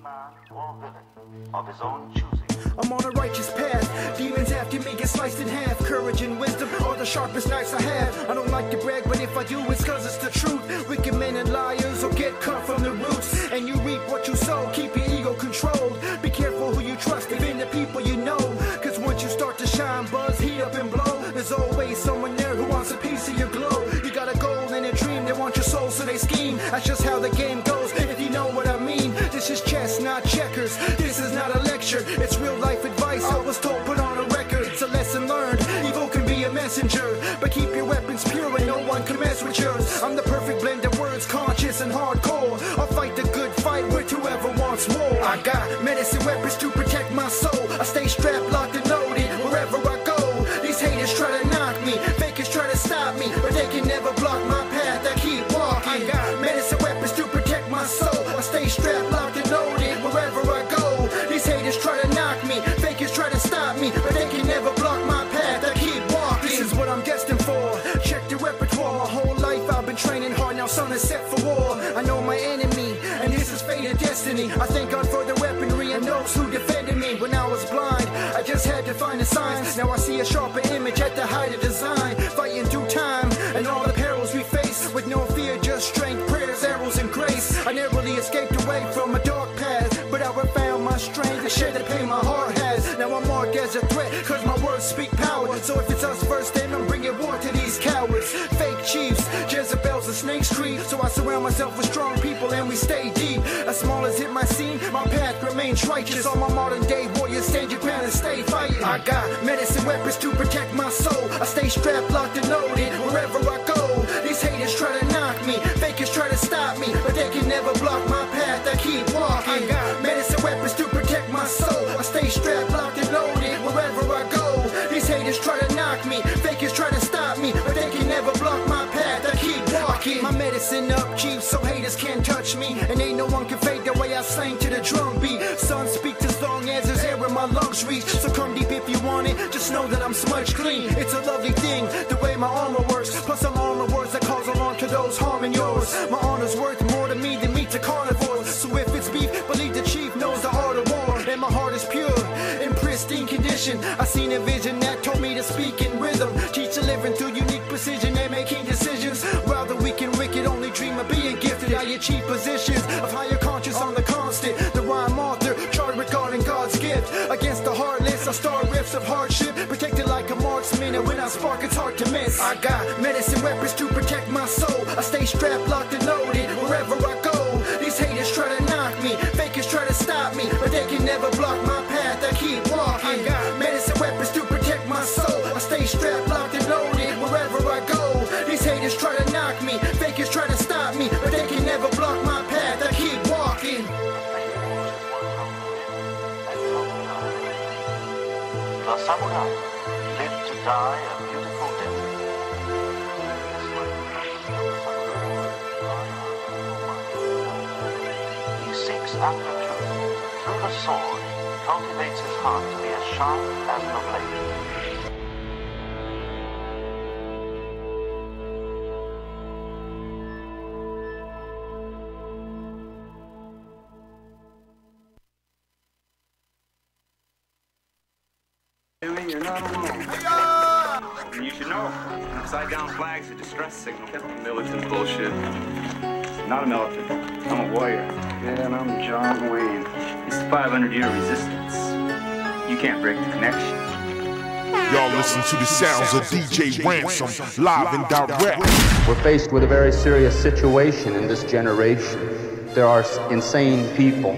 man or villain of his own choosing. I'm on a righteous path. Demons after me get sliced in half. Courage and wisdom are the sharpest knives I have. I don't like to brag, but if I do, it's cause it's the truth. Wicked men and liars will get cut from the roots. And you reap what you sow. Keep your ego controlled. Be careful who you trust, even the people you know. Cause once you start to shine, buzz, heat up and blow. There's always someone there who wants a piece of your glow. You got a goal and a dream, they want your soul, so they scheme. That's just how the game goes, if you know what I mean. This is chess, not checkers. This is not a lecture, it's real life advice. I was told, put on a record, it's a lesson learned. Evil can be a messenger, but keep your weapons pure and no one can mess with yours. I'm the perfect blend of words, conscious and hardcore. I'll fight the good fight with whoever wants war. I got medicine weapons to protect my soul. I stay strapped, locked and loaded wherever I go. These haters try to knock me, fakers try to stop me, but they can never block my path. I keep walking. I got medicine weapons to protect my soul. I stay strapped, locked and loaded wherever I go. These haters try to knock me, fakers try to stop me, but they can never block my path. I keep walking. This is what I'm destined for. Check the repertoire. My whole life I've been training hard. Now sun is set for war. I know my enemy, and this is fate and destiny. I thank God for the weaponry and those who defended me. When I was blind, I just had to find the signs. Now I see a sharper image at the height of design. Fighting through time and all the perils we face. With no fear, just strength, prayers, arrows, and grace. I narrowly escaped away from a dark path, but I found my strength to share the pain my heart has. Now I'm marked as a threat, cause my words speak power. So if it's us first, then I'm bringing war to these cowards. Fake chiefs, Jezebels and snakes creep. So I surround myself with strong people and we stay deep. As small as it might seem, my path remains righteous. All my modern day warriors stand your ground and stay fighting. I got medicine weapons to protect my soul. I stay strapped, locked and loaded wherever I go. These haters try to knock me, fakers try to stop me, but they can never block my path. I keep walking. I got medicine weapons to protect my soul. I stay strapped, locked and loaded wherever I go. These haters try to knock me, fakers try to stop me, but they can never block my path. I keep walking. My medicine up cheap, so haters can't touch me, and ain't no one can fake the way I slang to the drum beat. Sun speaks as long as there's air in my lungs reach. So come deep if you want it, just know that I'm smudged clean. It's a lovely thing, the way my armor works. Plus I'm armor words that cause alarm to those harming yours. My honor's worth more to me than meat to carnivores. So if it's beef, believe the chief knows the art of war. And my heart is pure, in pristine condition. I seen a vision that told me to speak in rhythm. Teach the living through unique precision and making decisions. While the weak and wicked only dream of being gifted. I achieve positions of higher conscious on the constant. The rhyme author, charged regarding God's gift. Against the heartless, I start riffs of hardship. Protected like a marksman, and when I spark, it's hard to miss. I got medicine weapons to protect my soul. I stay strapped, locked and loaded wherever I go. These haters try to knock me, fakers try to stop me, but they can never block my path. I keep walking. I got medicine weapons to protect my soul. I stay strapped, locked and loaded wherever I go. These haters try to knock me, fakers try to stop me, but they can never block my path. I keep walking. The samurai lived to die a beautiful death. He seeks after truth through the sword, cultivates his heart to be as sharp as the blade. You're not alone. And you should know, upside down flag's a distress signal. Militant bullshit. Not a militant. I'm a warrior. Yeah, and I'm John Wayne. It's the 500-year resistance. You can't break the connection. Y'all listen to the sounds of DJ Ransom, live and direct. We're faced with a very serious situation in this generation. There are insane people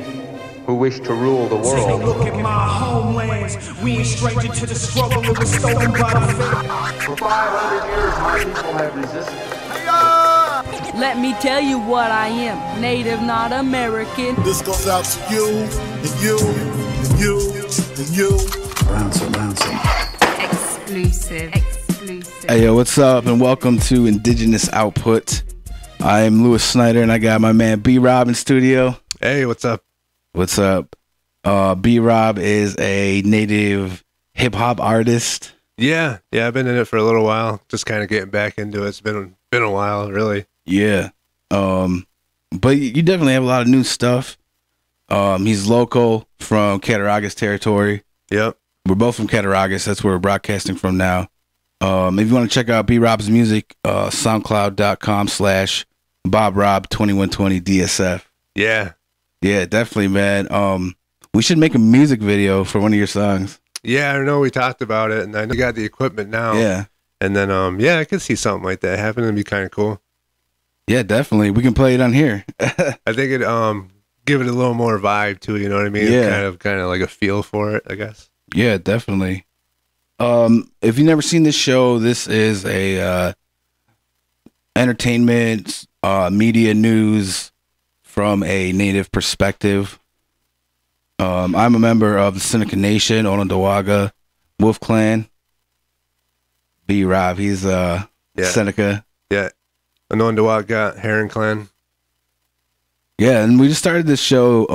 who wish to rule the world. Take a look at my homelands. We ain't stranger to the struggle. It was stolen by the faith. For 500 years, my people have resisted. Let me tell you what I am. Native, not American. This goes out to you, and you, and you, and you. Ransom. Exclusive. Hey, yo, what's up, and welcome to Indigenous Output. I'm Louis Snyder, and I got my man B-Rob in studio. Hey, what's up? What's up? B-Rob is a native hip-hop artist. Yeah, I've been in it for a little while, just kind of getting back into it. It's been a while, really. Yeah. But you definitely have a lot of new stuff. He's local from Cattaraugus territory. Yep. We're both from Cattaraugus. That's where we're broadcasting from now. If you want to check out B Rob's music, soundcloud.com/BobRob2120DSF. Yeah. Yeah, definitely, man. We should make a music video for one of your songs. Yeah, I know we talked about it, and I know we got the equipment now. Yeah. And then, yeah, I could see something like that happen. It'd be kind of cool. Yeah, definitely. We can play it on here. I think it give it a little more vibe to it, you know what I mean? Yeah. Kind of like a feel for it, I guess. Yeah, definitely. If you've never seen this show, this is a entertainment, media news from a Native perspective. I'm a member of the Seneca Nation, Onondaga, Wolf Clan. B Rob, he's Seneca. Yeah. Onondaga, Heron Clan. Yeah, and we just started this show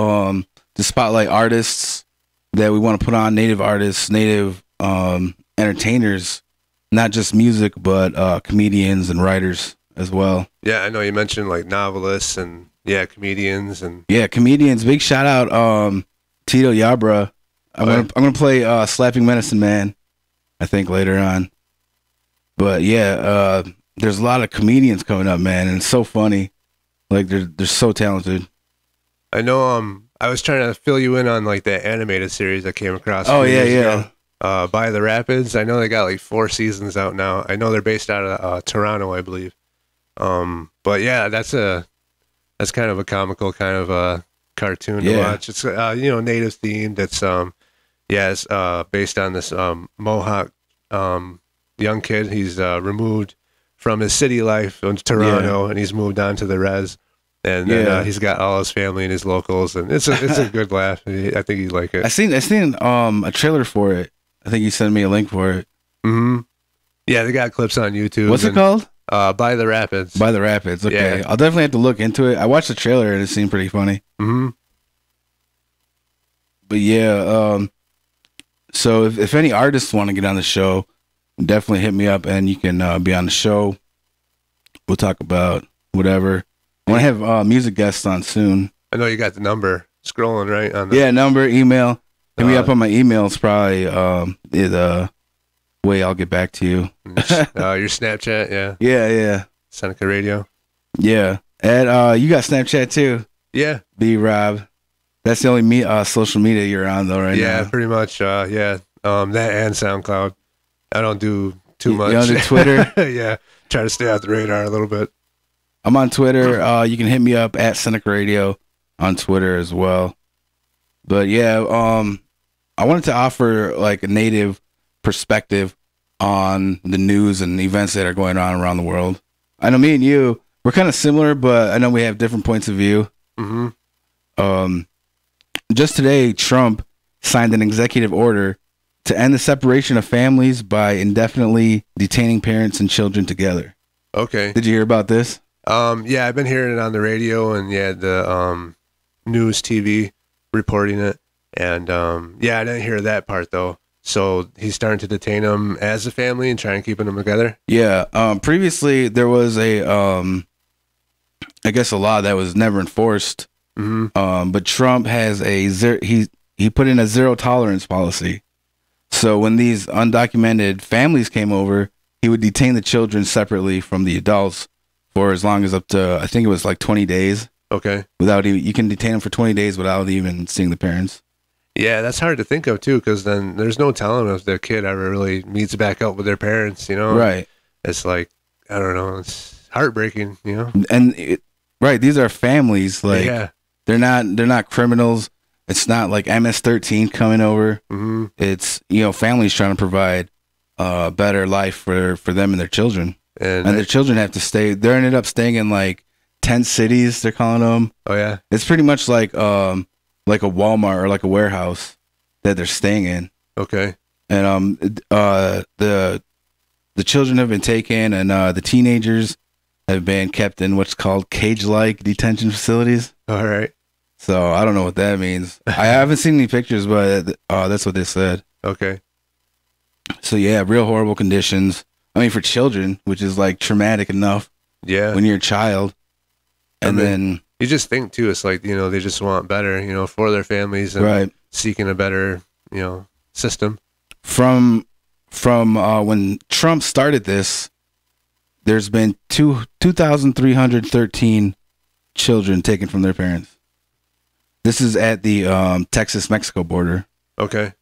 to spotlight artists that we want to put on, Native artists, Native entertainers, not just music, but comedians and writers as well. Yeah, I know you mentioned like novelists and comedians and comedians. Big shout out Tito Yabra. I'm gonna play Slapping Medicine Man, I think, later on. But yeah, there's a lot of comedians coming up, man, and it's so funny. Like they're so talented. I know. I was trying to fill you in on like that animated series I came across. Oh yeah. By the Rapids. I know they got like 4 seasons out now. I know they're based out of Toronto, I believe. But yeah, that's kind of a comical kind of a cartoon to watch. It's Native themed. It's it's based on this Mohawk young kid. He's removed from his city life in Toronto, and he's moved on to the res. And then, he's got all his family and his locals, and it's a good laugh. I think you'd like it. I seen a trailer for it. I think you sent me a link for it. Mm-hmm. Yeah, they got clips on YouTube. What's it called? By the Rapids. By the Rapids. Okay, Yeah. I'll definitely have to look into it. I watched the trailer and it seemed pretty funny. Mm-hmm. But yeah, so if any artists want to get on the show, definitely hit me up and you can be on the show. We'll talk about whatever. I want to have music guests on soon. I know you got the number scrolling right on the... Yeah, number, email. Hit me up on my emails. Probably the way I'll get back to you. Your Snapchat, yeah. Yeah. Seneca Radio. Yeah. And you got Snapchat too. Yeah. B Rob. That's the only social media you're on though, right now. Yeah, pretty much. That and SoundCloud. I don't do too much. You don't do Twitter? Yeah. Try to stay off the radar a little bit. I'm on Twitter. You can hit me up at Seneca Radio on Twitter as well. But yeah, I wanted to offer like a Native perspective on the news and events that are going on around the world. I know me and you, we're kind of similar, but I know we have different points of view. Mm-hmm. Just today, Trump signed an executive order to end the separation of families by indefinitely detaining parents and children together. Okay. Did you hear about this? Yeah, I've been hearing it on the radio and the news TV reporting it. And I didn't hear that part though. So he's starting to detain them as a family and trying to keep them together. Yeah. Previously there was a law that was never enforced. Mm-hmm. But Trump has he put in a zero tolerance policy. So when these undocumented families came over, he would detain the children separately from the adults for as long as up to, I think it was like 20 days. Okay. You can detain them for 20 days without even seeing the parents. Yeah, that's hard to think of too, because then there's no telling if the kid ever really meets back up with their parents, you know? Right. It's like, I don't know, it's heartbreaking, you know? And right, these are families. Like, yeah. They're not criminals. It's not like MS-13 coming over. Mm-hmm. It's, families trying to provide a better life for them and their children. And their children have to stay. They ended up staying in like tent cities, they're calling them. Oh, yeah. It's pretty much like a Walmart or like a warehouse that they're staying in. Okay. And the children have been taken, and the teenagers have been kept in what's called cage-like detention facilities. All right. So I don't know what that means. I haven't seen any pictures, but that's what they said. Okay. So yeah, real horrible conditions. I mean, for children, which is like traumatic enough. Yeah. When you're a child, and then you just think too, it's like, you know, they just want better, you know, for their families and Right. seeking a better, you know, system. From when Trump started this, there's been 2,313 children taken from their parents. This is at the Texas-Mexico border. Okay.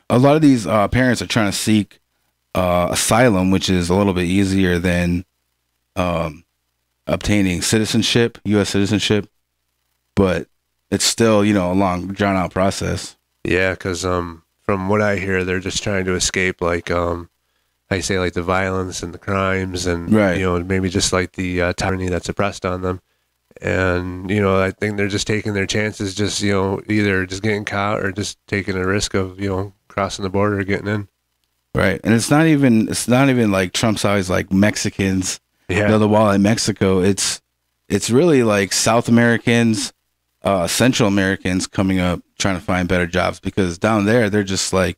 A lot of these parents are trying to seek asylum, which is a little bit easier than obtaining citizenship, U.S. citizenship, but it's still, you know, a long, drawn-out process. Yeah, because from what I hear, they're just trying to escape, like, how you say, like the violence and the crimes and, Right. you know, maybe just like the tyranny that's oppressed on them. And, you know, I think they're just taking their chances, just, you know, either just getting caught or just taking a risk of, you know, crossing the border or getting in. Right. And it's not even like Trump's always like Mexicans Yeah. build a wall in Mexico. It's really like South Americans, Central Americans coming up trying to find better jobs, because down there they're just like,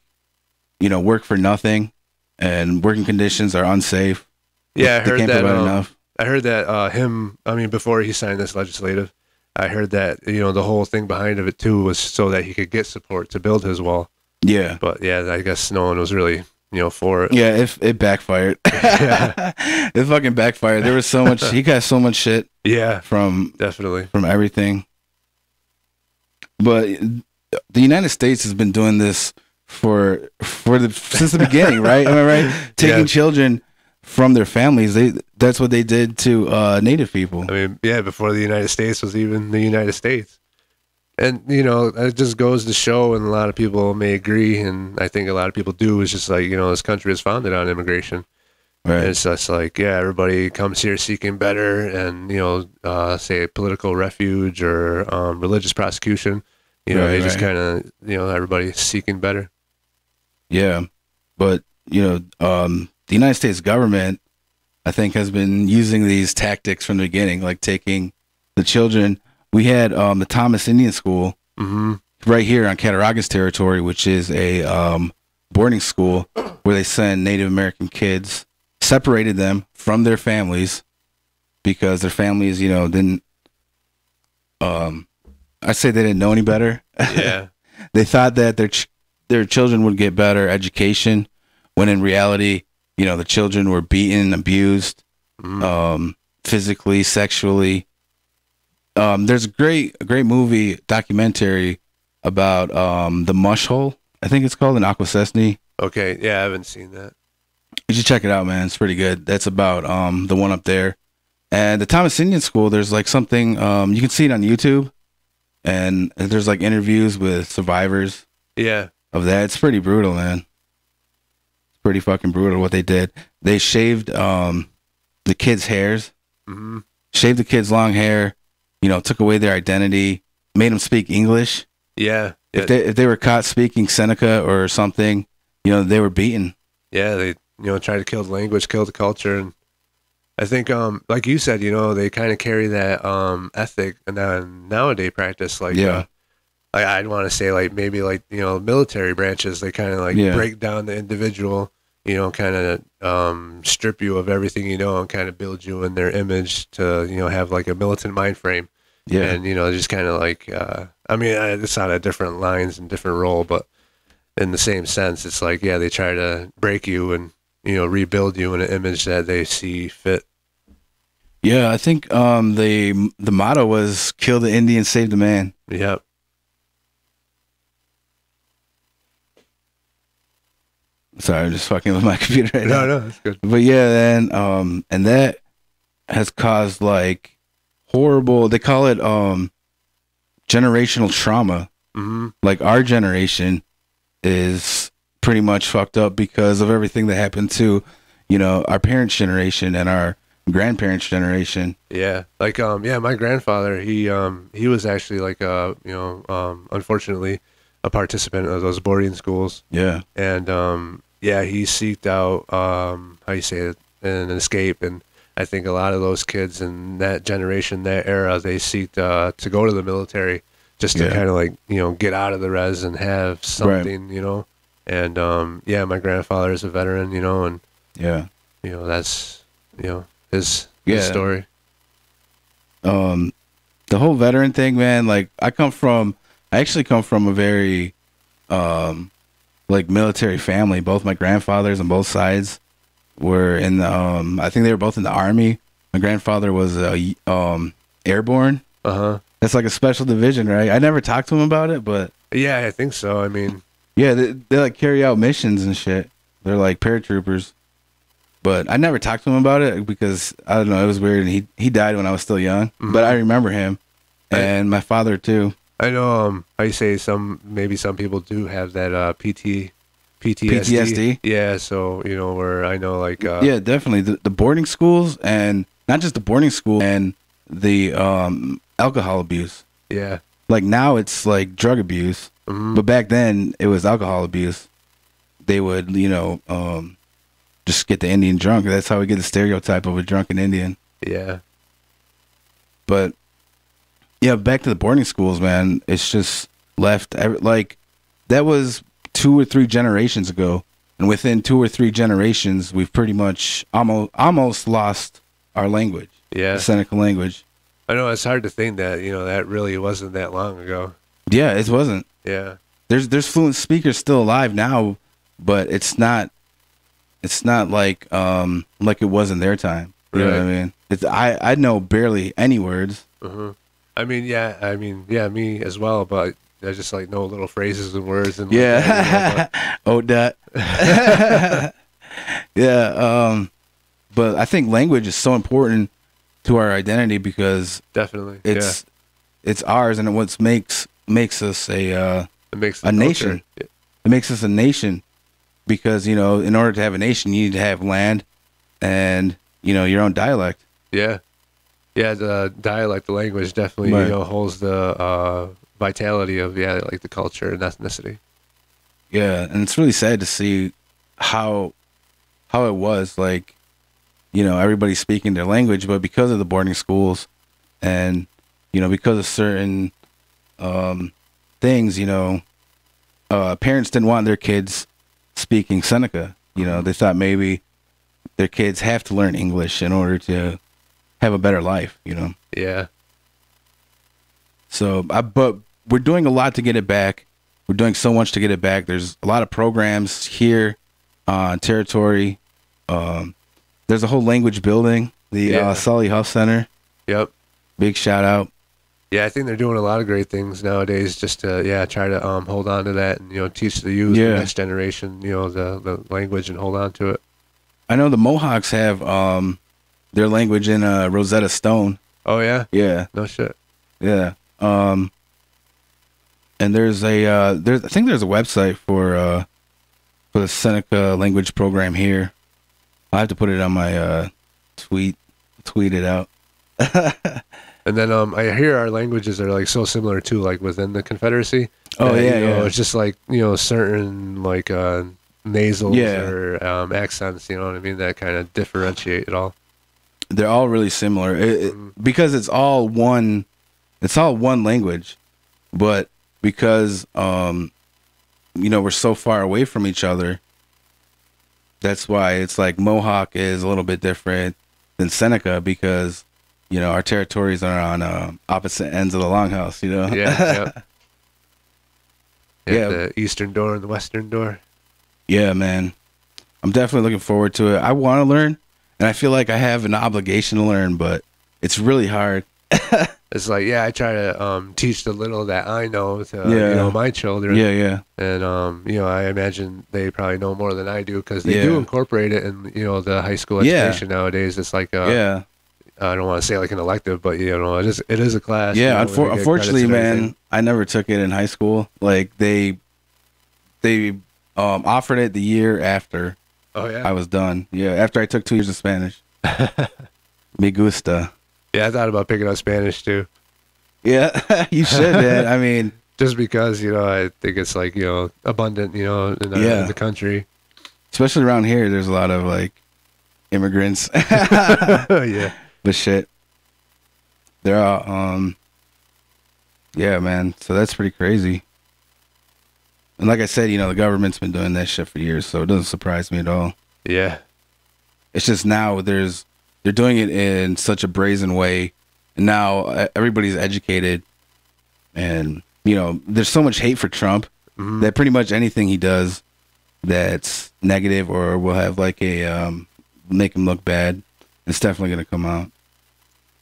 you know, work for nothing and working conditions are unsafe. Yeah, I They heard can't that. provide enough. I heard that before he signed this legislative, I heard that, you know, the whole thing behind of it too was so that he could get support to build his wall. Yeah. But yeah, I guess no one was really, you know, for it. Yeah, it backfired. It fucking backfired. There was so much. He got so much shit. Yeah, definitely from everything. But the United States has been doing this since the beginning, right? Am I right? Taking Yeah. children from their families. That's what they did to Native people. I mean, yeah, before the United States was even the United States. And, you know, it just goes to show, and a lot of people may agree, and I think a lot of people do, is just like, you know, this country is founded on immigration. Right. And it's just like, yeah, everybody comes here seeking better and, you know, say political refuge or religious prosecution. You know, Right, they just right. kind of, you know, everybody's seeking better. Yeah, but you know, the United States government, I think, has been using these tactics from the beginning, like taking the children. We had the Thomas Indian School right here on Cattaraugus territory, which is a boarding school where they send Native American kids, separated them from their families because their families, you know, didn't. I say they didn't know any better. Yeah. They thought that their children would get better education, when in reality, you know, the children were beaten, abused, physically, sexually. There's a great movie documentary about the Mush Hole. I think it's called, in Akwesasne. Okay, yeah, I haven't seen that. You should check it out, man. It's pretty good. That's about the one up there. And the Thomas Indian School, there's like something, you can see it on YouTube. And there's like interviews with survivors. Yeah. Of that. It's pretty brutal, man. It's pretty fucking brutal what they did. They shaved the kids' hairs. Shaved the kids' long hair. You know, took away their identity. Made them speak English. Yeah. If they were caught speaking Seneca or something, you know, they were beaten. Yeah, they, you know, try to kill the language, kill the culture. And I think, like you said, you know, they kind of carry that ethic and then nowadays practice. Like, Yeah. I'd want to say, like, maybe like, you know, military branches, they kind of like break down the individual, you know, kind of strip you of everything, you know, and kind of build you in their image to, you know, have like a militant mind frame. Yeah. And, you know, just kind of like, I mean, it's not at different lines and different role, but in the same sense, it's like, yeah, they try to break you and, you know, rebuild you in an image that they see fit. Yeah, I think the motto was "Kill the Indian, save the man." Yep. Sorry, I'm just fucking with my computer right now. No, that's good. But yeah, then and that has caused like horrible. They call it generational trauma. Like our generation is pretty much fucked up because of everything that happened to, you know, our parents' generation and our grandparents' generation. Yeah, like yeah, my grandfather, he was actually like you know, unfortunately a participant of those boarding schools. Yeah. And yeah, he seeked out how you say it, an escape, and I think a lot of those kids in that generation, that era, they seeked to go to the military just to kind of like, you know, get out of the res and have something, you know. And yeah, my grandfather is a veteran, you know, and yeah, you know, that's, you know, his Yeah. story. the whole veteran thing, man. Like I actually come from a very like military family. Both my grandfathers on both sides were in the, I think they were both in the Army. My grandfather was airborne. That's like a special division, right? I never talked to him about it, but yeah, I think so. I mean, yeah, they like carry out missions and shit. They're like paratroopers. But I never talked to him about it because I don't know, it was weird. And he died when I was still young, but I remember him and my father too. I know. I say some people do have that PTSD. Yeah, so where I know like yeah, definitely the boarding schools, and not just the boarding school, and the alcohol abuse. Yeah, like now it's like drug abuse, but back then it was alcohol abuse. They would just get the Indian drunk. That's how we get the stereotype of a drunken Indian. Yeah, but yeah, back to the boarding schools, man. It's just left like that was 2 or 3 generations ago, and within 2 or 3 generations, we've pretty much almost lost our language. Yeah, the Seneca language. I know it's hard to think that that really wasn't that long ago. Yeah, it wasn't. Yeah, there's fluent speakers still alive now, but it's not like it was in their time. You know what I mean? I know barely any words. I mean, me as well, but I just like know little phrases and words and yeah. Oh, that. Yeah. But I think language is so important to our identity because definitely it's ours, and what makes us a nation. Yeah. It makes us a nation because in order to have a nation, you need to have land and your own dialect. Yeah. Yeah, the dialect, the language definitely, holds the vitality of like the culture and ethnicity. Yeah, and it's really sad to see how it was like, everybody speaking their language, but because of the boarding schools, and because of certain things, parents didn't want their kids speaking Seneca. They thought maybe their kids have to learn English in order to have a better life, Yeah. So, but we're doing a lot to get it back. We're doing so much to get it back. There's a lot of programs here on territory. There's a whole language building, the Sully Huff Center. Yep. Big shout out. Yeah, I think they're doing a lot of great things nowadays just to, try to hold on to that and, teach the youth, the next generation, the language and hold on to it. I know the Mohawks have their language in Rosetta Stone. Oh, yeah? Yeah. No shit. Yeah. And there's I think there's a website for the Seneca language program here. I'll have to put it on my tweet it out. And then I hear our languages are like so similar too, like within the Confederacy. Oh, yeah, It's just like, certain like nasals or accents, you know what I mean, that kind of differentiate it all. They're all really similar because it's all one language, but because we're so far away from each other, that's why it's like Mohawk is a little bit different than Seneca because our territories are on opposite ends of the longhouse. Yeah. The eastern door and the western door. Yeah, man, I'm definitely looking forward to it. I want to learn. And I feel like I have an obligation to learn, but it's really hard. It's like, I try to teach the little that I know to my children. Yeah. And I imagine they probably know more than I do because they do incorporate it in the high school education nowadays. It's like I don't want to say like an elective, but it is a class. Yeah, unfortunately, man, I never took it in high school. Like they offered it the year after. Oh, yeah? I was done. Yeah, after I took 2 years of Spanish. Me gusta. Yeah, I thought about picking up Spanish, too. Yeah, you should, man. I mean... Just because, I think it's, like, abundant, in the country. Especially around here, there's a lot of, like, immigrants. Yeah. But shit. They're all, yeah, man. So that's pretty crazy. And like I said, the government's been doing that shit for years, so it doesn't surprise me at all. Yeah. It's just now they're doing it in such a brazen way And now everybody's educated, and you know, there's so much hate for Trump that pretty much anything he does that's negative or will have like a make him look bad, it's definitely going to come out.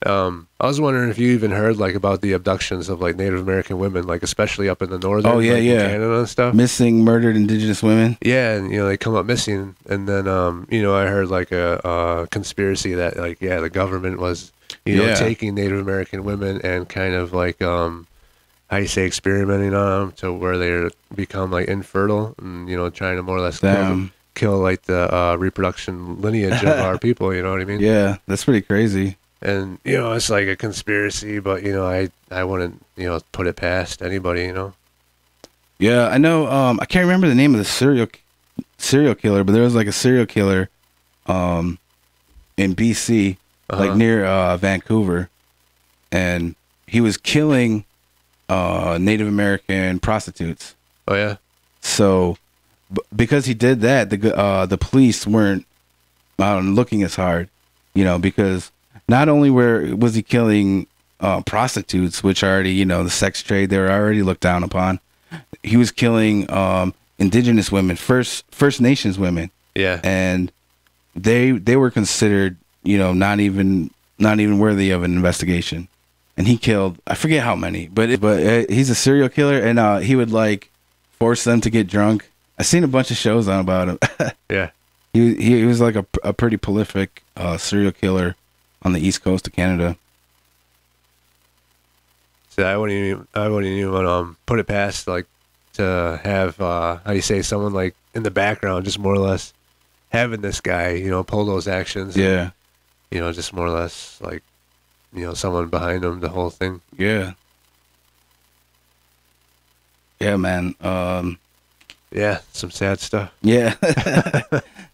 I was wondering if you even heard like about the abductions of like Native American women, like especially up in the northern, like, in Canada and stuff. Missing, murdered Indigenous women. Yeah, and you know they come up missing, and then you know I heard like a conspiracy that like the government was taking Native American women and kind of like how you say experimenting on them to where they become like infertile and trying to more or less kill like the reproduction lineage of our people. You know what I mean? Yeah, that's pretty crazy. And it's like a conspiracy, but I wouldn't put it past anybody. Yeah, I know. I can't remember the name of the serial killer, but there was like a serial killer, in BC, like near Vancouver, and he was killing Native American prostitutes. Oh yeah. So, because he did that, the police weren't looking as hard, because. Not only was he killing prostitutes, which already, the sex trade, they were already looked down upon. He was killing Indigenous women, First Nations women. Yeah. And they were considered, not even worthy of an investigation. And he killed, I forget how many, but he's a serial killer, and he would like force them to get drunk. I've seen a bunch of shows on about him. Yeah. He was like a pretty prolific serial killer on the east coast of Canada. So I wouldn't even put it past like to have how you say someone like in the background, just more or less having this guy, pull those actions. Yeah. And, just more or less like, someone behind him, the whole thing. Yeah. Yeah, man. Yeah, some sad stuff. Yeah.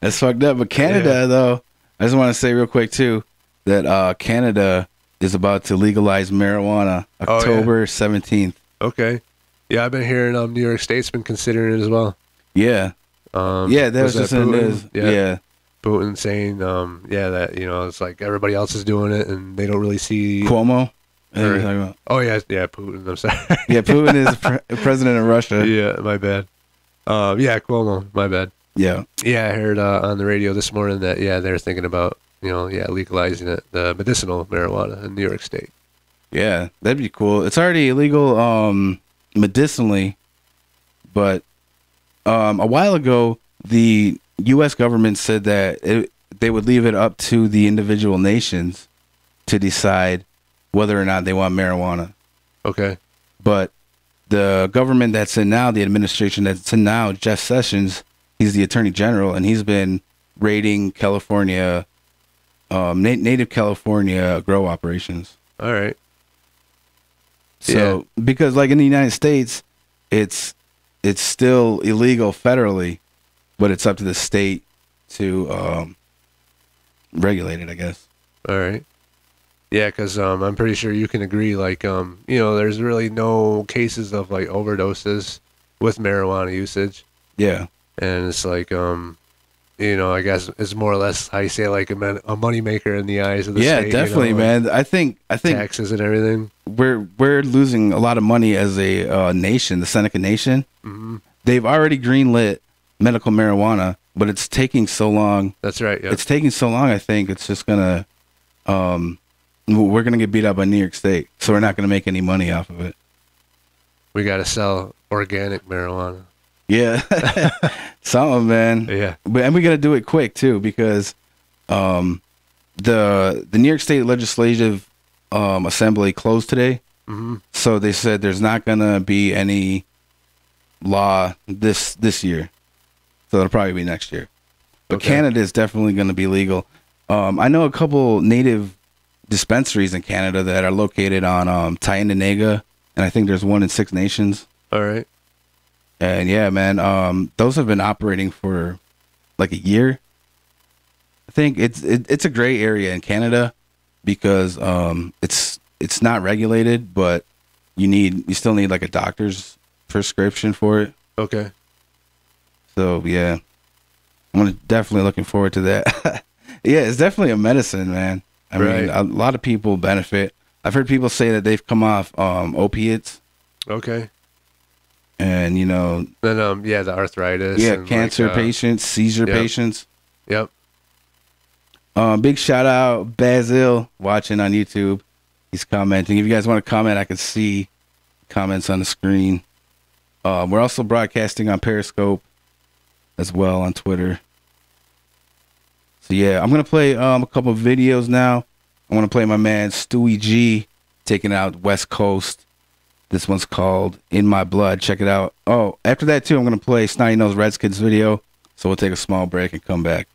That's fucked up. But Canada, though, I just want to say real quick too, that Canada is about to legalize marijuana October 17th. Okay. Yeah, I've been hearing New York State's been considering it as well. Yeah. Yeah, that was just in the news. Yeah. Putin saying, that, it's like everybody else is doing it and they don't really see... Cuomo? Oh, yeah, Putin. I'm sorry. Yeah, Putin is president of Russia. Yeah, my bad. Cuomo, my bad. Yeah. Yeah, I heard on the radio this morning that, they're thinking about legalizing it, the medicinal marijuana in New York State. Yeah, that'd be cool. It's already illegal medicinally, but a while ago, the U.S. government said that they would leave it up to the individual nations to decide whether or not they want marijuana. Okay. But the government that's in now, the administration that's in now, Jeff Sessions, he's the attorney general, and he's been raiding California, native California grow operations. All right. So because like in the United States, it's still illegal federally, but it's up to the state to regulate it, I guess. All right. Yeah, because I'm pretty sure you can agree, like, there's really no cases of, like, overdoses with marijuana usage. Yeah. And it's like, I guess it's more or less how you say, like, a moneymaker in the eyes of the state. Yeah, definitely, man. I think taxes and everything. We're losing a lot of money as a nation, the Seneca Nation. Mm-hmm. They've already greenlit medical marijuana, but it's taking so long. That's right, yeah. It's taking so long, I think it's just going to... we're going to get beat up by New York State, so we're not going to make any money off of it. We got to sell organic marijuana. Yeah. Something, man. Yeah. And we got to do it quick, too, because the New York State Legislative Assembly closed today. Mm-hmm. So they said there's not going to be any law this year. So it'll probably be next year. But okay. Canada is definitely going to be legal. I know a couple native dispensaries in Canada that are located on Tyendinaga, and I think there's one in Six Nations. All right. And yeah, man, those have been operating for like a year. I think it's a gray area in Canada because it's not regulated, but you still need like a doctor's prescription for it. Okay. So yeah, I'm definitely looking forward to that. Yeah, it's definitely a medicine, man. I mean, a lot of people benefit. I've heard people say that they've come off opiates. Okay. And, you know. Then, yeah, the arthritis. Yeah, and cancer patients, seizure patients. Yep. Big shout out Basil watching on YouTube. He's commenting. If you guys want to comment, I can see comments on the screen. We're also broadcasting on Periscope as well on Twitter. So yeah, I'm gonna play a couple of videos now. I want to play my man Stewie G taking out West Coast. This one's called In My Blood. Check it out. Oh, after that too, I'm gonna play Snotty Nose Redskins video. So we'll take a small break and come back.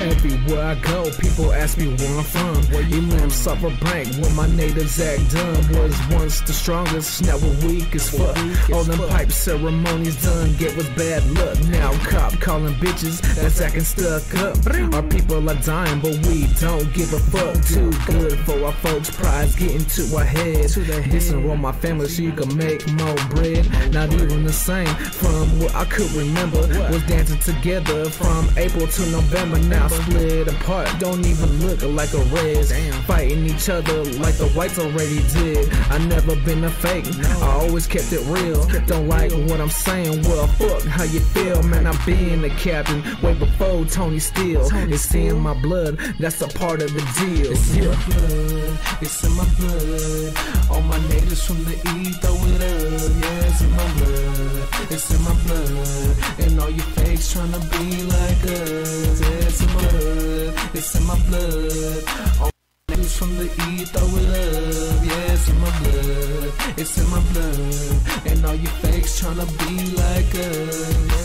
Everywhere I go, people ask me where I'm from. Elam, Suffer Bank, where my natives act dumb. Was once the strongest, now we're weak as fuck. All them pipe ceremonies done, get with bad luck. Now cop calling bitches that's acting stuck up. Our people are dying, but we don't give a fuck. Too good for our folks, pride's getting to our head. Disenroll my family so you can make more bread. Not even the same from what I could remember. Was dancing together from April to November. Now split apart, don't even look like a reds. Fighting each other like the whites already did. I never been a fake, I always kept it real. Don't like what I'm saying, well fuck how you feel. Man, I've been the captain way before Tony Steele. It's in my blood, that's a part of the deal. It's in my blood, it's in my blood. All my natives from the E, throw it up. Yeah, it's in my blood, it's in my blood. And all you fakes tryna be like us. Yeah, it's in my blood, it's in my blood. All my niggas from the E, throw it up. Yeah, it's in my blood, it's in my blood. And all you fakes tryna be like us.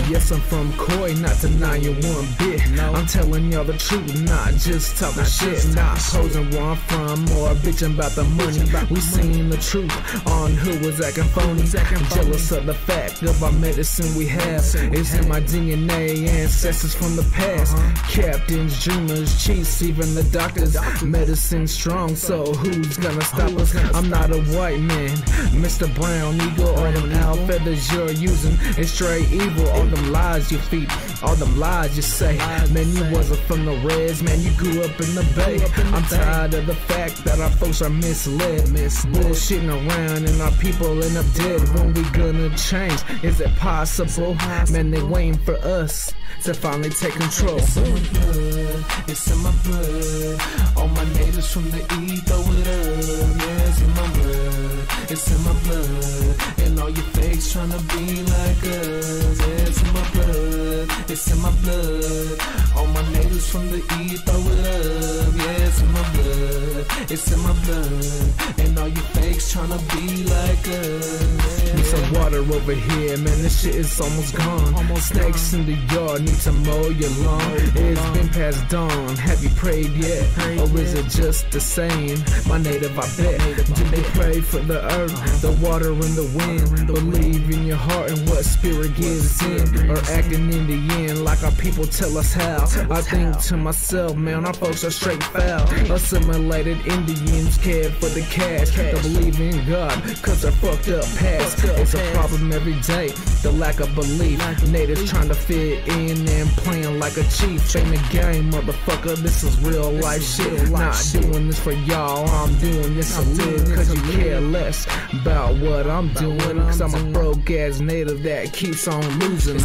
Yes, I'm from Coy, not denying you one bit. I'm telling y'all the truth, not just talking shit. Not posing where I'm from or bitching about the money. We seen the truth on who was acting phony. Jealous of the fact of our medicine we have. It's in my DNA, ancestors from the past. Captains, dreamers, chiefs, even the doctors. Medicine strong, so who's gonna stop us? I'm not a white man, Mr. Brown Eagle. All them owl feathers you're using, it's straight evil. All them lies you feed, all them lies you say. Man, you wasn't from the Reds, man, you grew up in the Bay. I'm tired of the fact that our folks are misled. Bullshitting around and our people end up dead. When we gonna change? Is it possible? Man, they waiting for us to finally take control. It's in my blood, it's in my blood. All my natives from the E, throw it up. Yeah, it's in my blood, it's in my blood. And all you fakes tryna be like us. Yeah, it's in my blood, it's in my blood. All my natives from the E, throw it up. Yeah, it's in my blood, it's in my blood. And all you fakes tryna be like us. Need some water over here, man, this shit is almost gone. Snakes in the yard, need to mow your lawn. It's been past dawn, have you prayed yet? Or is it just the same? My native, I bet. Did they pray for the earth, the water and the wind? Believe in your heart and what spirit gives in. Or acting in the end like our people tell us how. I think to myself, man, our folks are straight foul. Assimilated Indians care for the cash. Don't believe in God, cause they're fucked up past. It's a problem every day, the lack of belief. Natives trying to fit in and playing like a chief. In the game, motherfucker, this is real life shit. Not doing this for y'all, I'm doing this to live. Cause you care less about what I'm doing. Cause I'm a broke ass native that keeps on losing,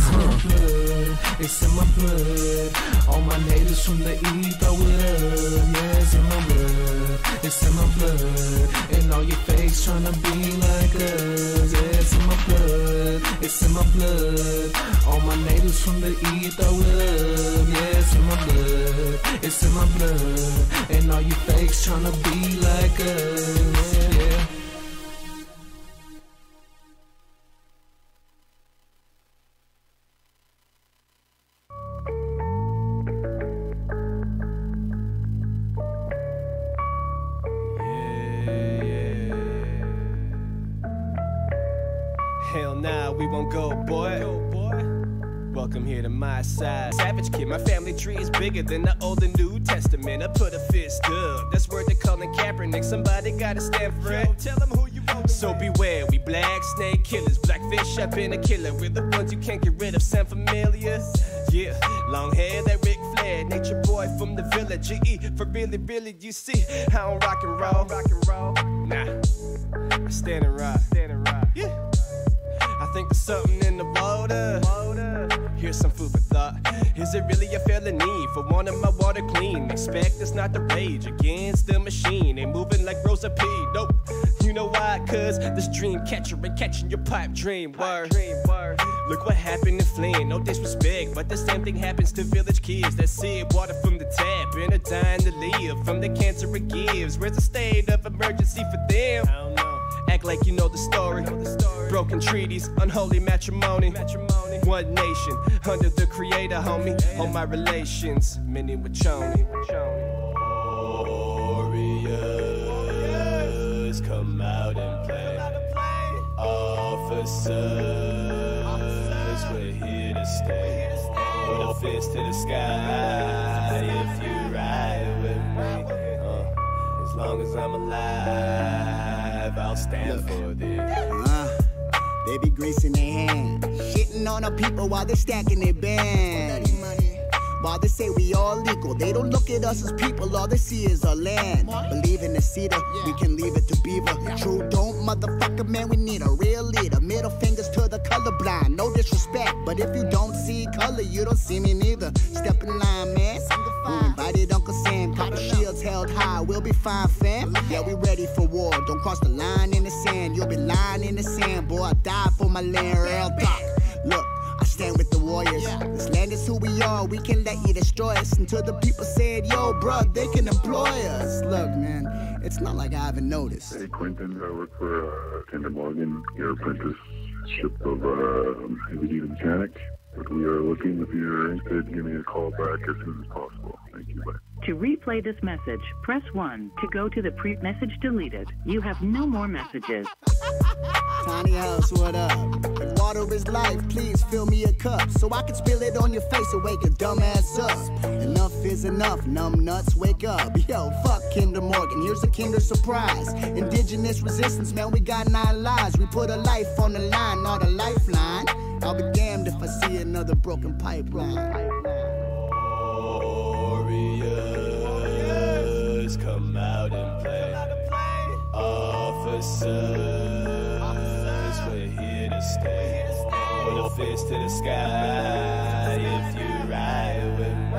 It's in my blood, all my natives from the E, throw it up. Yeah, it's in my blood, it's in my blood. And all your fakes tryna be like us. Yeah, it's in my blood, it's in my blood. All my natives from the E, throw it up. Yeah, it's in my blood, it's in my blood. And all you fakes tryna be like us. Yeah. Hell nah, we won't go, boy. Welcome here to my side. Savage kid, my family tree is bigger than the Old and New Testament. I put a fist up. That's word to Colin Kaepernick. Somebody gotta stand for it. Tell them who you want. So beware, we black snake killers. Blackfish, I've been a killer. We're the ones you can't get rid of. Sound familiar? Yeah, long hair, that Ric Flair. Nature boy from the village. GE, for really, really, you see how I'm rock and roll. Nah, I stand and rock. Yeah, I think there's something in the water. Here's some food for thought. Is it really a felony for wanting my water clean? Expect us not to rage against the machine. Ain't moving like Rosa P. Nope. You know why? Cause this dream catcher ain't catching your pipe dream. Word. Look what happened in Flint. No disrespect, but the same thing happens to village kids that sip water from the tap and are dying to live from the cancer it gives. Where's the state of emergency for them? I don't know. Act like you know the story. Broken treaties, unholy matrimony. One nation, under the creator, homie. All my relations, many with Choni. Warriors, come out and play. Officers, we're here to stay. Put a fist to the sky if you ride with me. As long as I'm alive, I'll stand for this. They be greasing their hands, shitting on our people while they're stacking their bands. While they say we all equal, they don't look at us as people, all they see is our land. Believe in the cedar, we can leave it to beaver. True, don't motherfucker, man, we need a real leader. Middle fingers to the colorblind, no disrespect, but if you don't see color, you don't see me neither. Step in line, man. Who invited Uncle Sam? Couple shields held high, we'll be fine, fam. Yeah, we ready for war, don't cross the line in the sand. You'll be lying in the sand, boy, I die for my land, real talk. Look, I stand with the warriors. This land is who we are, we can let you destroy us. Until the people said, yo, bro, they can employ us. Look, man, it's not like I haven't noticed. Hey, Quentin, I work for Kinder Morgan, your apprenticeship of heavy-duty mechanic. If we are looking, if you're interested, give me a call back as soon as possible. Thank you, bye. To replay this message, press 1. To go to the message deleted, you have no more messages. Tiny house, what up? If water is life, please fill me a cup so I can spill it on your face and wake a dumbass up. Enough is enough, numb nuts, wake up. Yo, fuck Kinder Morgan, here's a Kinder surprise. Indigenous resistance, man, we got 9 lives. We put a life on the line, not a lifeline. I'll be damned if I see another broken pipeline. Warriors, come out and play. Officers, we're here to stay. Put a fist to the sky if you ride with me.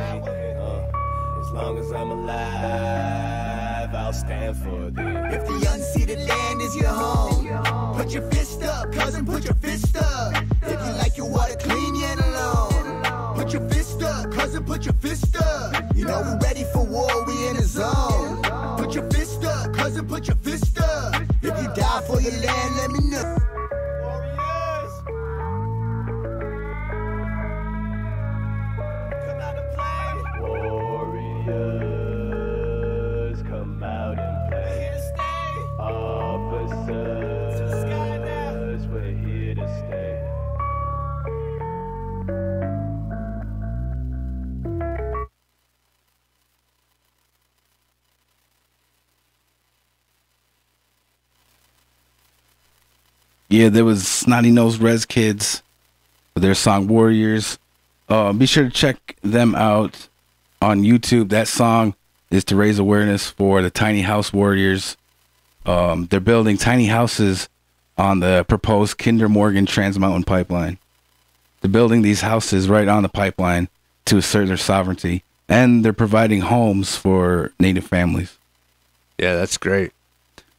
As long as I'm alive, I'll stand for thee. If the unceded land is your home, put your fist up, cousin, put your fist up. If you like your water clean, you ain't alone. Put your fist up, cousin, put your fist up. You know we're ready for war, we in the zone. Put your fist up, cousin, put your fist up. If you die for your land, let me know. Warriors, come out and play. Officers, we're here to stay. Yeah, there was Snotty Nose Rez Kids with their song Warriors. Be sure to check them out on YouTube. That song is to raise awareness for the tiny house warriors. They're building tiny houses on the proposed Kinder Morgan Trans Mountain Pipeline. They're building these houses right on the pipeline to assert their sovereignty, and they're providing homes for Native families. Yeah, that's great.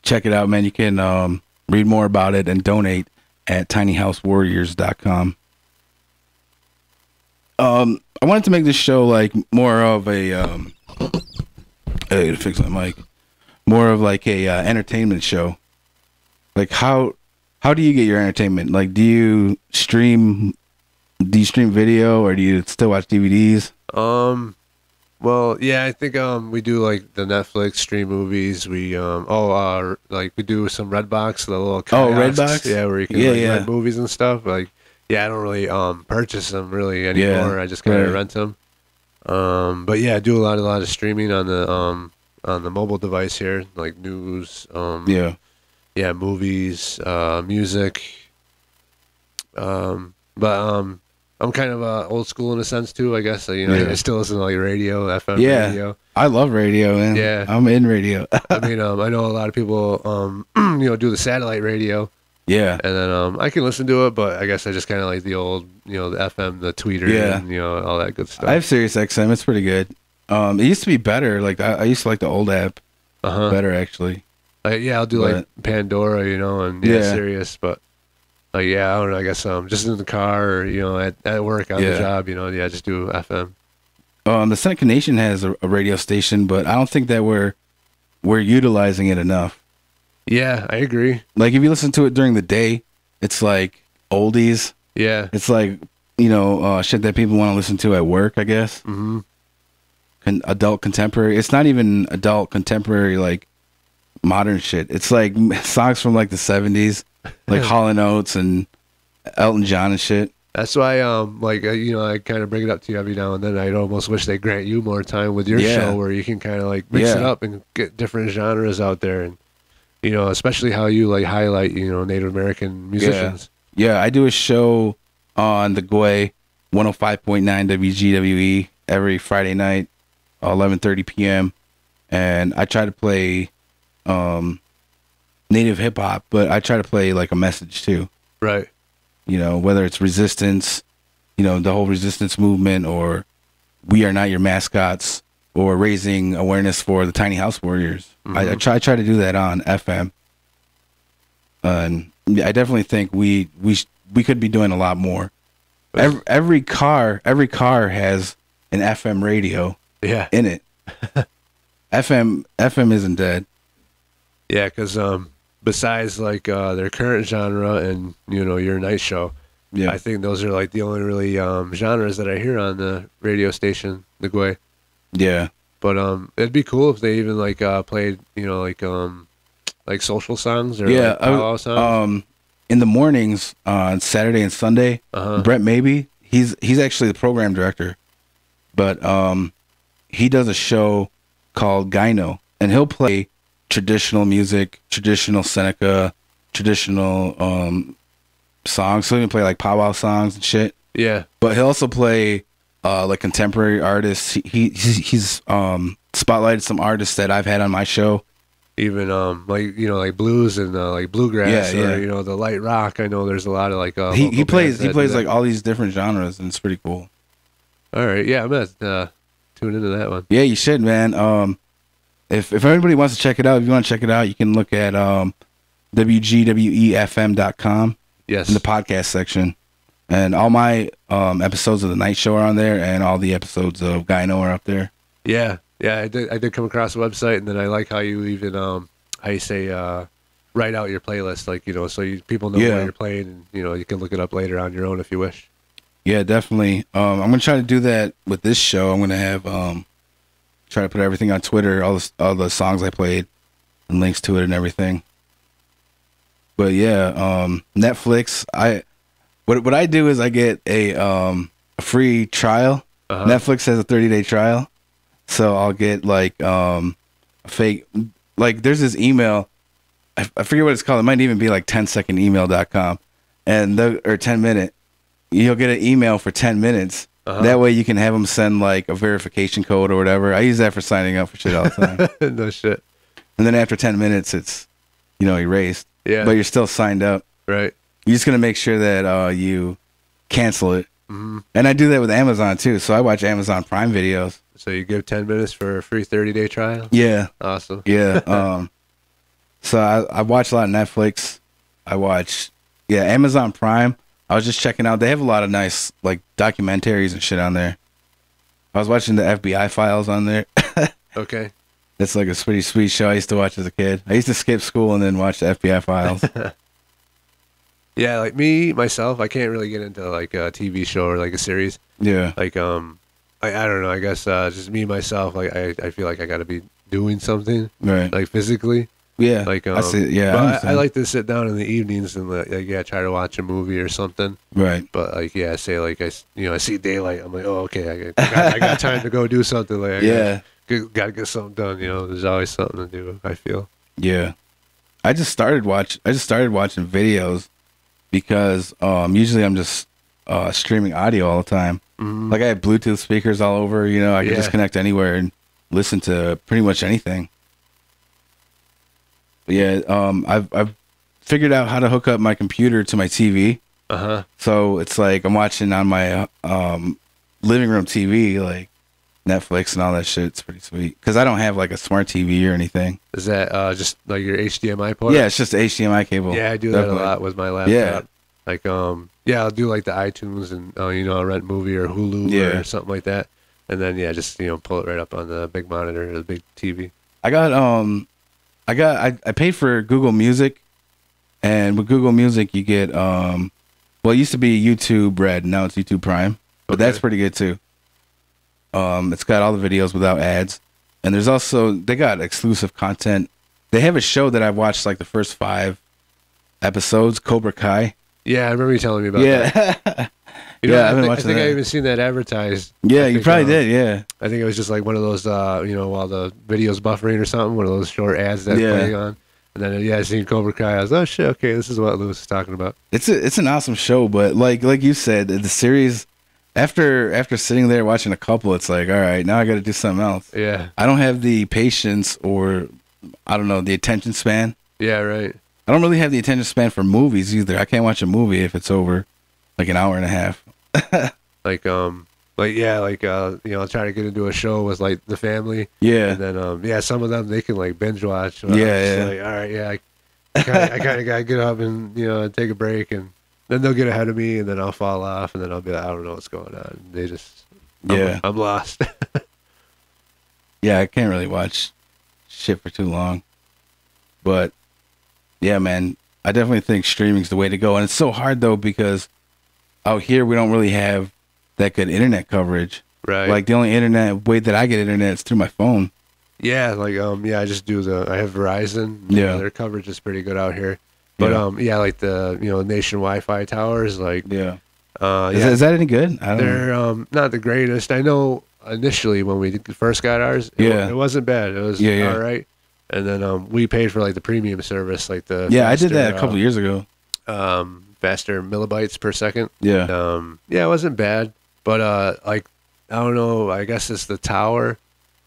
Check it out, man. You can read more about it and donate at tinyhousewarriors.com. I wanted to make this show like more of a to fix my mic, more of like a entertainment show. Like how do you get your entertainment? Like, do you stream video or do you still watch DVDs? Well, yeah, I think we do like the Netflix stream movies. We like we do some Redbox, the little kiosks, Redbox, yeah, where you can rent movies and stuff. Like, yeah, I don't really purchase them really anymore. I just kind of rent them. But yeah, I do a lot of streaming on the mobile device here, like news, yeah, movies, music. But I'm kind of old school in a sense too, I guess. You know, I still listen to like radio, FM radio. I love radio, man. Yeah, I'm in radio. I mean, I know a lot of people, you know, do the satellite radio. Yeah, and then I can listen to it, but I guess I just kind of like the old, you know, the FM, the tweeter, and you know, all that good stuff. I have Sirius XM. It's pretty good. It used to be better. Like I used to like the old app better, actually. Yeah, I'll do like Pandora, you know, and Sirius, but yeah, I don't know. I guess just in the car or, you know, at work on the job, you know, just do FM. The Seneca Nation has a radio station, but I don't think that we're utilizing it enough. Yeah, I agree. Like if you listen to it during the day, it's like oldies. Yeah, it's like, you know, shit that people want to listen to at work, I guess. Mm-hmm. Adult contemporary. It's not even adult contemporary, like modern shit. It's like songs from like the 70s, like Hall & Oates and Elton John and shit. That's why, like, you know, I kind of bring it up to you every now and then. I'd almost wish they grant you more time with your show where you can kind of like mix it up and get different genres out there. And, you know, especially how you like highlight, you know, Native American musicians. Yeah, I do a show on the Gway 105.9 WGWE every Friday night, 11:30 p.m. And I try to play Native hip hop, but I try to play like a message too. Right. You know, whether it's resistance, you know, the whole resistance movement, or we are not your mascots, or raising awareness for the tiny house warriors. Mm-hmm. I try to do that on FM. And I definitely think we could be doing a lot more. Every car has an FM radio in it. FM isn't dead. Yeah, because besides like their current genre and, you know, your night show, I think those are like the only really genres that I hear on the radio station, the Gway. Yeah. But it'd be cool if they even like played, you know, like social songs or like powwow songs. In the mornings on Saturday and Sunday, Brett Maybe, he's actually the program director, but he does a show called Gyno, and he'll play traditional music, traditional Seneca, traditional songs. So he can play like powwow songs and shit. Yeah. But he'll also play like contemporary artists. He's spotlighted some artists that I've had on my show. Even like, you know, like blues and like bluegrass or, you know, the light rock. I know there's a lot of like he plays like all these different genres, and it's pretty cool. All right, yeah, I'm gonna tune into that one. Yeah, you should, man. If everybody wants to check it out, if you want to check it out, you can look at WGWEFM.com. Yes. In the podcast section. And all my episodes of the night show are on there, and all the episodes of Gyno are up there. Yeah. Yeah, I did come across the website, and then I like how you even how you say write out your playlist, like, you know, so people know what you're playing, and, you know, you can look it up later on your own if you wish. Yeah, definitely. I'm gonna try to do that with this show. I'm gonna have try to put everything on Twitter, all the songs I played, and links to it and everything. But yeah, Netflix. What I do is I get a free trial. Netflix has a 30-day trial. So I'll get like a fake, like there's this email, I forget what it's called. It might even be like 10secondemail.com, and or 10 minute. You'll get an email for 10 minutes. That way you can have them send like a verification code or whatever. I use that for signing up for shit all the time. No shit. And then after 10 minutes, it's, you know, erased. Yeah. But you're still signed up. Right. You're just gonna make sure that you cancel it. Mm-hmm. And I do that with Amazon too. So I watch Amazon Prime videos. So you give 10 minutes for a free 30-day trial? Yeah. Awesome. Yeah. So I watch a lot of Netflix. I watch, Amazon Prime. I was just checking out. They have a lot of nice like documentaries and shit on there. I was watching the FBI Files on there. Okay. It's like a pretty sweet show I used to watch as a kid. I used to skip school and then watch the FBI Files. Yeah, like myself, I can't really get into like a TV show or like a series. Yeah. Like I don't know. I guess just me myself. Like I feel like I got to be doing something, right? Like physically. Yeah. Like I see. Yeah. But I like to sit down in the evenings and try to watch a movie or something. Right. But like say like I see daylight. I'm like, oh, okay. I got time to go do something. Like got to get something done. You know, there's always something to do. I feel. Yeah. I just started watching videos because usually I'm just streaming audio all the time. Mhm. Like I have Bluetooth speakers all over. You know, I can Yeah. just connect anywhere and listen to pretty much anything. But yeah, I've figured out how to hook up my computer to my TV. So it's like I'm watching on my living room TV, like Netflix and all that shit. It's pretty sweet because I don't have like a smart TV or anything. Is that just like your HDMI port? Yeah, it's just a HDMI cable. Yeah, I do that Definitely. a lot with my laptop. Yeah. Like yeah, I'll do like the iTunes and you know, I'll rent movie or Hulu Yeah. or something like that, and then yeah, just you know, pull it right up on the big monitor or the big TV. I paid for Google Music, and with Google Music you get well, it used to be YouTube Red, now it's YouTube Prime, but that's pretty good too. It's got all the videos without ads, and there's also they got exclusive content. They have a show that I've watched like the first 5 episodes, Cobra Kai. Yeah, I remember you telling me about that. Yeah. You know, Yeah, I've been I watching think that. I even seen that advertised. Yeah, I you think, probably did. Yeah. I think it was just like one of those, you know, while the video's buffering or something, one of those short ads that's Yeah. playing on. And then yeah, I seen Cobra Kai. I was, oh shit, okay, this is what Lewis is talking about. It's an awesome show, but like you said, the series after sitting there watching a couple, it's like, all right, now I got to do something else. Yeah. I don't have the patience or I don't know, the attention span. Yeah, right. I don't really have the attention span for movies either. I can't watch a movie if it's over like an hour and a half. Like yeah, like you know, I'll try to get into a show with like the family. Yeah. And then yeah, some of them they can like binge watch. So Yeah, I'm just yeah. Like, all right, yeah, I kind of gotta get up and you know take a break, and then they'll get ahead of me, and then I'll fall off, and then I'll be like, I don't know what's going on. They just I'm lost. Yeah, I can't really watch shit for too long. But yeah, man, I definitely think streaming's the way to go. And it's so hard though because out here we don't really have that good internet coverage. Right. Like the only internet way that I get internet is through my phone. Yeah, like yeah, I just do I have Verizon. Yeah. Their coverage is pretty good out here. But yeah, like the you know nation Wi-Fi towers, like yeah. Yeah. Is that any good? I don't know. They're not the greatest. I know initially when we first got ours, it wasn't bad. It was all right. And then we paid for like the premium service, like the I did that a couple years ago. Faster millibytes per second. Yeah. Yeah, it wasn't bad, but like I don't know. I guess it's the tower.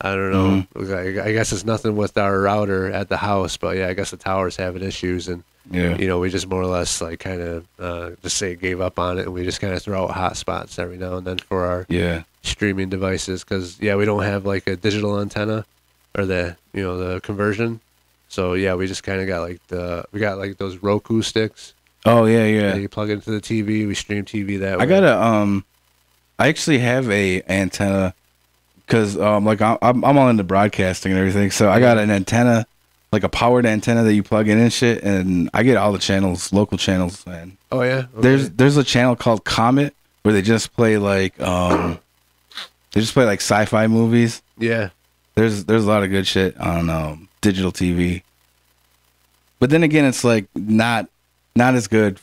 I don't know. I guess it's nothing with our router at the house, but yeah, I guess the tower's having issues, and you know, we just more or less like kind of just say gave up on it, and we just kind of throw out hotspots every now and then for our streaming devices, because we don't have like a digital antenna or the you know the conversion, so yeah, we just kind of got like we got like those Roku sticks. Oh yeah. And you plug it into the TV, we stream TV that way. I got I actually have a antenna because like I'm all into broadcasting and everything, so I got an antenna, like a powered antenna that you plug in and shit, and I get all the channels, local channels, man. Oh yeah. Okay. There's a channel called Comet where they just play like sci-fi movies. Yeah. There's a lot of good shit on digital TV. But then again, it's like not as good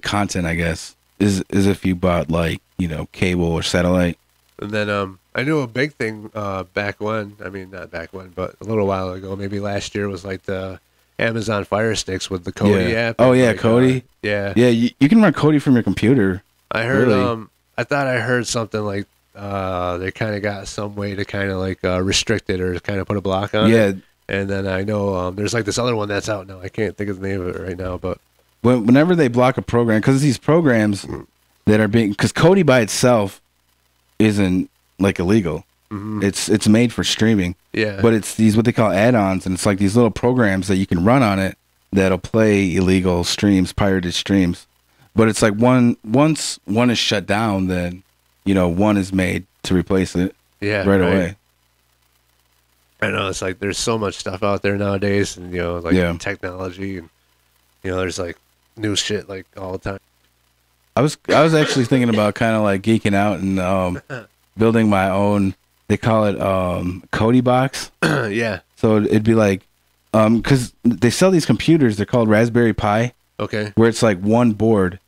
content, I guess, is if you bought like, you know, cable or satellite. And then I knew a big thing back when, I mean not back when, but a little while ago, maybe last year, was like the Amazon Fire Sticks with the Kodi app. Oh yeah, like, Kodi. Yeah. Yeah, you can run Kodi from your computer. I heard really. I thought I heard something like they kind of got some way to kind of like restrict it or kind of put a block on it. And then I know there's like this other one that's out now. I can't think of the name of it right now, but whenever they block a program, because these programs that are being, because Kodi by itself isn't like illegal. Mm-hmm. It's made for streaming. Yeah. But it's these what they call add-ons, and it's like these little programs that you can run on it that'll play illegal streams, pirated streams. But it's like once one is shut down, then you know one is made to replace it. Yeah. Right away. I know, it's like there's so much stuff out there nowadays, and you know, like technology, and you know, there's like new shit like all the time. I was actually thinking about kind of like geeking out and building my own. They call it Kodi box. Yeah. So it'd be like, because they sell these computers. They're called Raspberry Pi. Okay. Where it's like one board,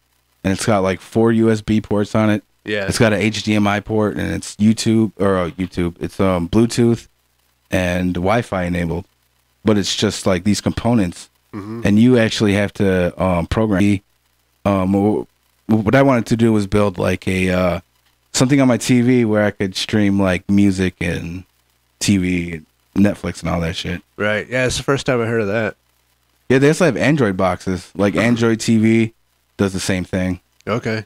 and it's got like 4 USB ports on it. Yeah. It's got an HDMI port, and it's YouTube. It's Bluetooth and Wi-Fi enabled. but it's just like these components, and you actually have to program. What I wanted to do was build like a something on my TV where I could stream like music and TV, Netflix, and all that shit. Right. Yeah, it's the first time I heard of that. Yeah, they also have Android boxes. Like Android TV does the same thing. Okay.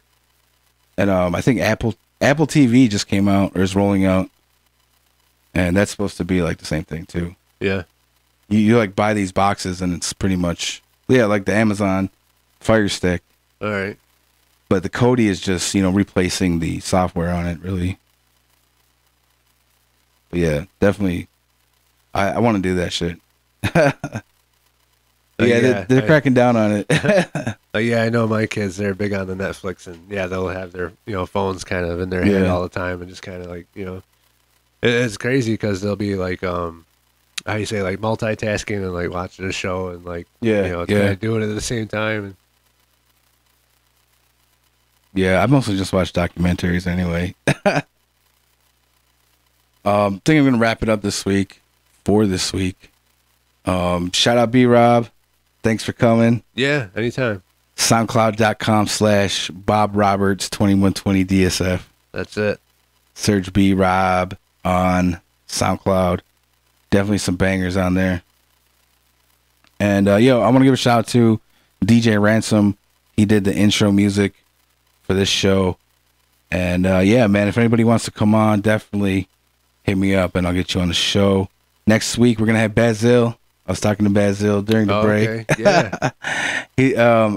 And I think Apple TV just came out or is rolling out, and that's supposed to be like the same thing too. Yeah. You like buy these boxes and it's pretty much like the Amazon Fire Stick. All right. But the Kodi is just replacing the software on it, really. But yeah, definitely. I want to do that shit. They're cracking down on it. Yeah, I know my kids, they're big on the Netflix, and yeah, they'll have their phones kind of in their hand all the time, and just kind of like it's crazy because they'll be like how you say, like multitasking and like watching a show and like kind of doing it at the same time. And yeah, I mostly just watch documentaries anyway. Think I'm gonna wrap it up this week. Shout out B-Rob. Thanks for coming. Yeah, anytime. SoundCloud.com/BobRoberts2120DSF. That's it. Search B-Rob on SoundCloud. Definitely some bangers on there. And I want to give a shout out to DJ Ransom. He did the intro music for this show. And man, if anybody wants to come on, definitely hit me up and I'll get you on the show. Next week we're gonna have Basil. I was talking to Basil during the break. Okay. Yeah.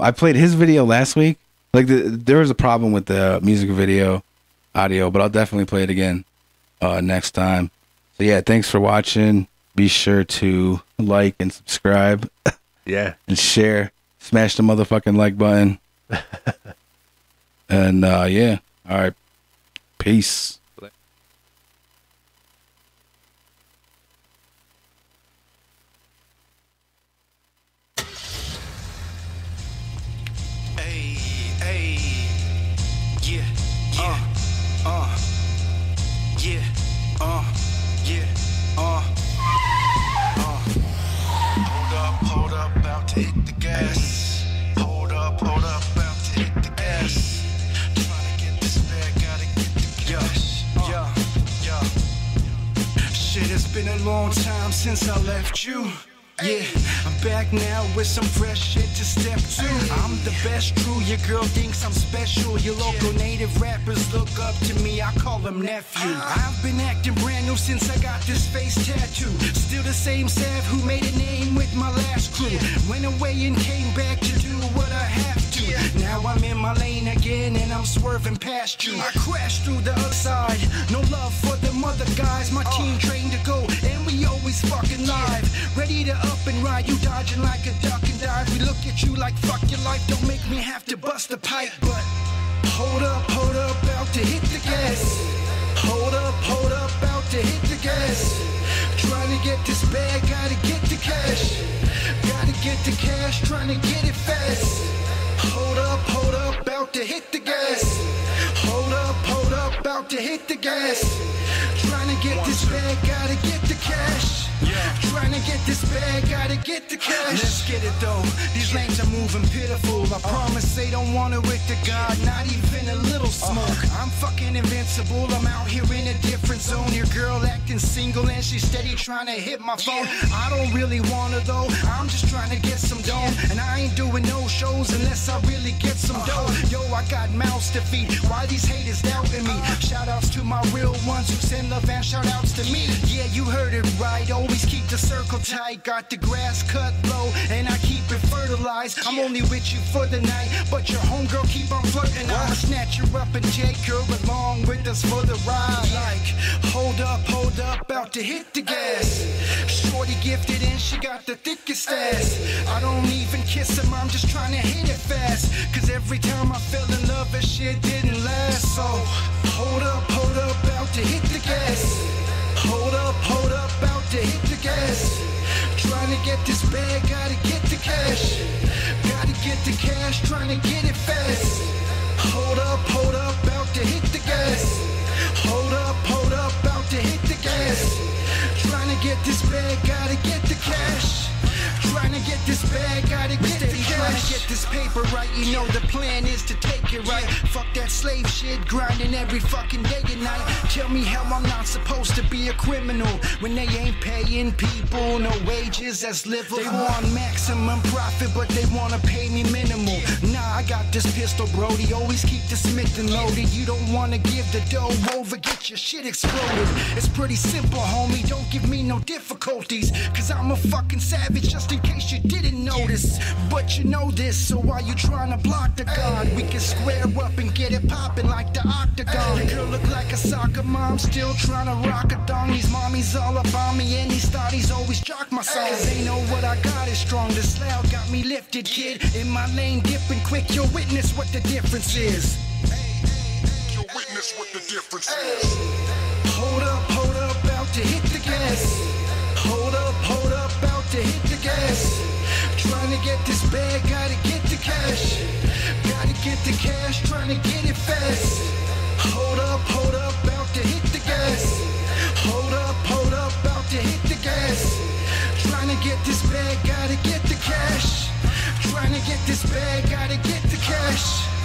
I played his video last week. Like there was a problem with the music video audio, but I'll definitely play it again next time. So yeah, thanks for watching. Be sure to like and subscribe. Yeah. And share. Smash the motherfucking like button. And all right. Peace. Hold up, about to hit the gas. Hold up, about to hit the gas. Trying to get this bag, gotta get the cash. Shit, it's been a long time since I left you. Yeah, I'm back now with some fresh shit to step to. I'm the best, true, your girl thinks I'm special. Your local native rappers look up to me, I call them nephew. I've been acting brand new since I got this face tattoo. Still the same Sav who made a name with my last crew. Went away and came back to do what I have to. Now I'm in my lane again and I'm swerving past you. I crashed through the other side, no love for them other guys. My team trained to go and we always fucking live. Ready to up and ride, you dodging like a duck and dive. We look at you like fuck your life, don't make me have to bust a pipe. But hold up, about to hit the gas. Hold up, about to hit the gas. Trying to get this bag, gotta get the cash. Gotta get the cash, trying to get it fast. Hold up, about to hit the gas. Hold up, about to hit the gas. Trying to get this bag, gotta get the cash. Trying to get this bag, gotta get the cash. Let's get it though, these lanes are moving pitiful. I promise they don't want it with the God, not even a little smoke. I'm fucking invincible, I'm out here in a different zone. Your girl acting single and she's steady trying to hit my phone. I don't really want her though, I'm just trying to get some dough. And I ain't doing no shows unless I really get some dough. Yo, I got mouths to feed, why these haters doubting me? Shout outs to my real ones who send love and shout outs to me. Yeah, you heard it right, always keep the circle tight. Got the grass cut low and I keep it fertilized. I'm only with you for the night, but your homegirl keep on flirting. I'ma snatch her up and take her along with us for the ride. Like, hold up, about to hit the gas. Shorty gifted and she got the thickest ass. I don't even kiss him, I'm just trying to hit it fast. Cause every time I fell in love, that shit didn't last. So, hold up, about to hit the gas. Hold up, about to hit the gas. Trying to get this bag, gotta get the cash. Gotta get the cash, trying to get it fast. Hold up, about to hit the gas. Hold up, about to hit the gas. Trying to get this bag, gotta gotta get the cash. Trying to get this bag, gotta get the cash. Trying to get this paper right, you know the plan is to take it right. Fuck that slave shit, grinding every fucking day and night. Tell me how I'm not supposed to be a criminal when they ain't paying people no wages that's livable. They want maximum profit, but they wanna pay me minimal. Nah, I got this pistol, Brody, always keep the Smith and loaded. You don't wanna give the dough over, get your shit exploded. It's pretty simple, homie, don't give me no difficulties, cause I'm a fucking savage, just in case you didn't notice. But you know this, so why you trying to block the god? We can square up and get it poppin' like the octagon. The girl look like a soccer mom, still trying to rock a dong. These mommies all up on me and these thotties always jock my song. Cause they know what I got is strong. This loud got me lifted, kid. In my lane dipping quick, you'll witness what the difference is. You'll witness what the difference is. Hold up, about to hit the gas. Hold up, about to hit the gas. Trying to get this bag, gotta get the cash. Gotta get the cash, trying to get it fast. Hold up, about to hit the gas. Hold up, about to hit the gas. Trying to get this bag, gotta get the cash. Trying to get this bag, gotta get the cash.